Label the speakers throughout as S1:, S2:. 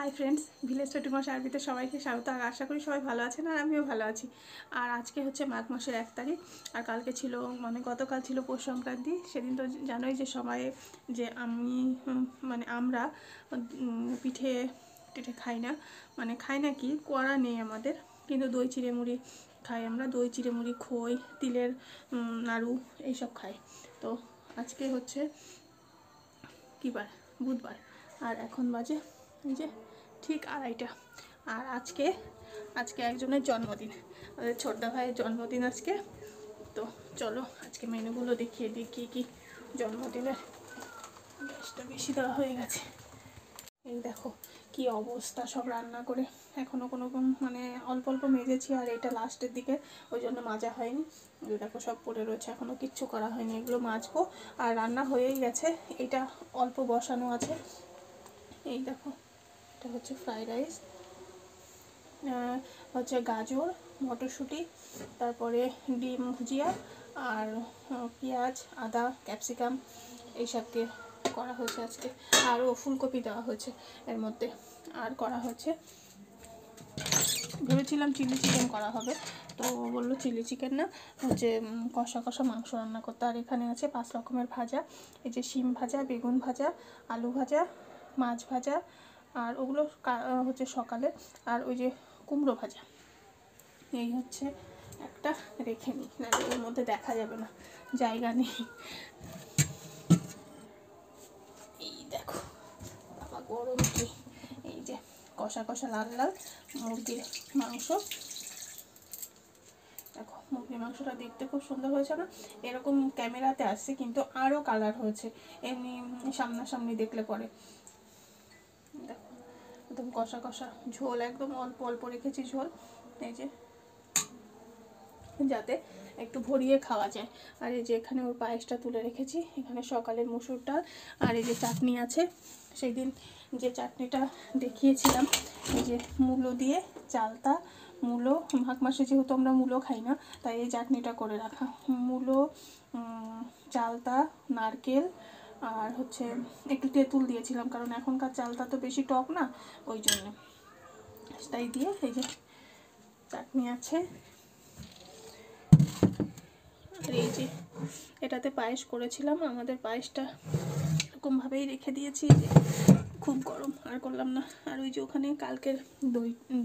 S1: Hi friends, village 21 আরবিতে সবাইকে স্বাগত। আর আশা করি সবাই ভালো আছেন আর আমিও ভালো আছি। আর আজকে হচ্ছে মাঘ মাসের 1 তারিখ, আর কালকে ছিল গতকাল ছিল পৌষ সংক্রান্তি। সেদিন তো জানোই যে সবাই যে আমরা পিঠে টিঠে খাই না, খাই না কি করা নেই আমাদের, কিন্তু দই চিড়ে মুড়ি খাই আমরা। দই চিড়ে মুড়ি, খই, তিলের নাড়ু এইসব খাই। তো আজকে হচ্ছে কী বার? বুধবার। আর এখন বাজে এই যে ঠিক 2:30। আর আজকে একজনের জন্মদিন, আমাদের ছোটদা ভাইয়ের জন্মদিন আজকে। তো চলো আজকে মেনুগুলো দেখিয়ে দিই কী কী জন্মদিনের। গ্যাসটা বেশি দেওয়া হয়ে গেছে। এই দেখো কি অবস্থা, সব রান্না করে এখনও কোনো অল্প অল্প মেজেছি, আর এটা লাস্টের দিকে ওই জন্য মাজা হয়নি। দেখো সব পড়ে রয়েছে, এখনও কিচ্ছু করা হয়নি, এগুলো মাজবো। আর রান্না হয়েই গেছে, এটা অল্প বসানো আছে। এই দেখো এটা হচ্ছে ফ্রাইড রাইস, হচ্ছে গাজর, মটরশুঁটি, তারপরে ডিম ভুজিয়া, আর পেঁয়াজ, আদা, ক্যাপসিকাম এইসবকে করা হয়েছে আজকে। আরও ফুলকপি দেওয়া হয়েছে এর মধ্যে। আর করা হয়েছে, ভেবেছিলাম চিলি চিকেন করা হবে, তো বললো চিলি চিকেন না, হচ্ছে কষা কষা মাংস রান্না করতে। আর এখানে আছে 5 রকমের ভাজা, এই যে শিম ভাজা, বেগুন ভাজা, আলু ভাজা, মাছ ভাজা, আর ওগুলো হচ্ছে সকালে। আর ওই যে কুমড়ো ভাজা। এই হচ্ছে একটা, রেখে নিই না, এর মধ্যে দেখা যাবে না, জায়গা নেই। এই দেখো বাবা গরম কি, এই যে কষা কষা লাল লাল মুরগির মাংস। দেখো মুরগির মাংসটা দেখতে খুব সুন্দর হয়েছে না? এরকম ক্যামেরাতে আসছে, কিন্তু আরও কালার হয়েছে এমনি সামনাসামনি দেখলে পরে। দেখো একদম কষা কষা ঝোল, একদম অল্প অল্প রেখেছি ঝোল, এই যে যাতে একটু ভরিয়ে খাওয়া যায়। আর এই যে এখানে ওর পায়েসটা তুলে রেখেছি, এখানে সকালের মুসুর ডাল, আর এই যে চাটনি আছে। সেই দিন যে চাটনিটা দেখিয়েছিলাম, এই যে মূলো দিয়ে, চালতা, মূলো, মাঘ মাসে যেহেতু আমরা মূলো খাই না, তাই এই চাটনিটা করে রাখা। মূলো, চালতা, নারকেল, আর হচ্ছে একটু তেঁতুল দিয়েছিলাম, কারণ এখনকার চালতা তো বেশি টক না, ওই জন্য। তাই দিয়ে এই যে চাটনি আছে। আর এই যে এটাতে পায়েস করেছিলাম, আমাদের পায়েসটা এরকমভাবেই রেখে দিয়েছি, যে খুব গরম আর করলাম না। আর ওই যে ওখানে কালকের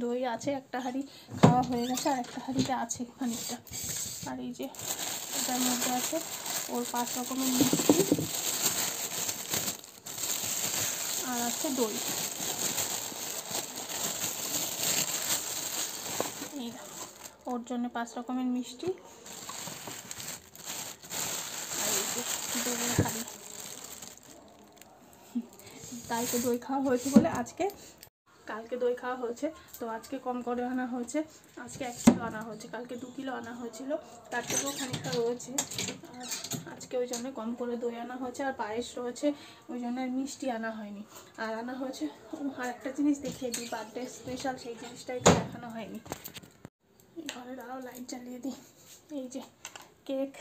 S1: দই আছে, একটা হাঁড়ি খাওয়া হয়ে গেছে, আর একটা হাঁড়িতে আছে খানিকটা। আর এই যে এটার মধ্যে আছে ওর 5 রকমের মিষ্টি, আর আছে দই। এই ওর জন্য 5 রকমের মিষ্টি, আর এই যে দইয়ের হাঁড়ি। তাই তো দই খাওয়া হয়েছে বলে আজকে, কালকে দই খাওয়া হয়েছে তো আজকে কম করে আনা হয়েছে। আজকে 1 কিলো আনা হয়েছে, কালকে 2 কিলো আনা হয়েছিল, তার থেকেও খানিকটা রয়েছে। আর আজকে ওই জন্য কম করে দই আনা হয়েছে, আর পায়েস রয়েছে, ওই জন্য আর মিষ্টি আনা হয়নি। আর আনা হয়েছে, আর একটা জিনিস দেখিয়ে দিই, বার্থডে স্পেশাল, সেই জিনিসটাই তো দেখানো হয়নি। ঘরে আরও লাইট জ্বালিয়ে দিই। এই যে কেক,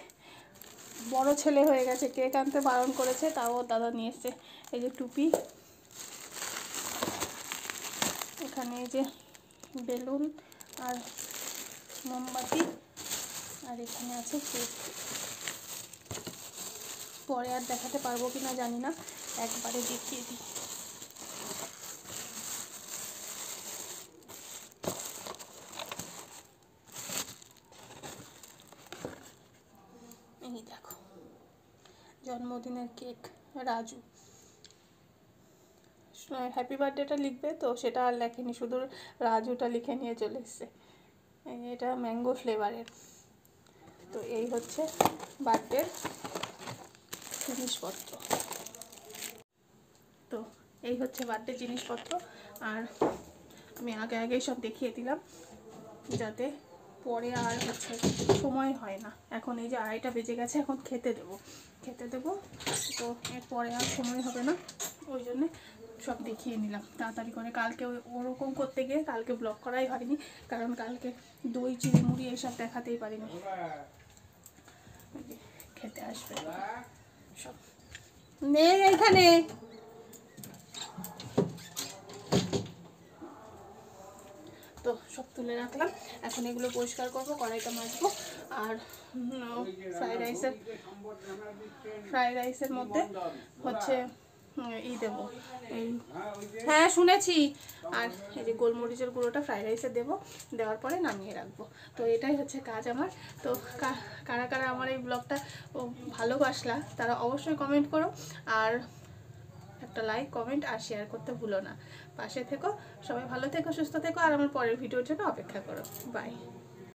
S1: বড় ছেলে হয়ে গেছে, কেক আনতে বারণ করেছে, তাও দাদা নিয়ে এসছে। এই যে টুপি, এখানে এই যে বেলুন আর মোমবাতি, আর এখানে আছে কেক। পরে আর দেখাতে পারবো কিনা জানি না, একবারে দেখিয়ে দিই। এই দেখো জন্মদিনের কেক, রাজু। হ্যাপি বার্থডেটা লিখবে তো সেটা আর লেখেনি, শুধু রাজুটা লিখে নিয়ে চলে এসছে। এটা ম্যাঙ্গো ফ্লেভারের। তো এই হচ্ছে বার্থডের জিনিসপত্র। তো এই হচ্ছে বার্থডে জিনিসপত্র। আর আমি আগেই সব দেখিয়ে দিলাম, যাতে পরে আর হচ্ছে সময় হয় না। এখন এই যে 2:30 বেজে গেছে, এখন খেতে দেবো, তো এরপরে আর সময় হবে না, ওই জন্যে সব দেখিয়ে নিলাম তাড়াতাড়ি করে। কালকে ওরকম করতে গিয়ে কালকে ব্লগ করাই হয়নি, কারণ কালকে দই চিড়ে মুড়ি এইসব দেখাতেই পারিনি। খেতে আসবে সব, নেই এখানে। তুলে রাখলাম। এখন এগুলো পরিষ্কার করবো, কড়াইটা মাজবো। আর ফ্রাইড রাইসের মধ্যে হচ্ছে দেবো এই, হ্যাঁ শুনেছি। আর এই যে গোলমরিচের গুঁড়োটা ফ্রাইড রাইসে দেবো, দেওয়ার পরে নামিয়ে রাখবো। তো এটাই হচ্ছে কাজ আমার। তো কারা কারা আমার এই ব্লগটা ভালোবাসলা তারা অবশ্যই কমেন্ট করো, আর একটা লাইক, কমেন্ট আর শেয়ার করতে ভুলো না। পাশে থেকো, সবাই ভালো থেকো, সুস্থ থেকো, আর আমার পরের ভিডিওর জন্য অপেক্ষা করো। বাই।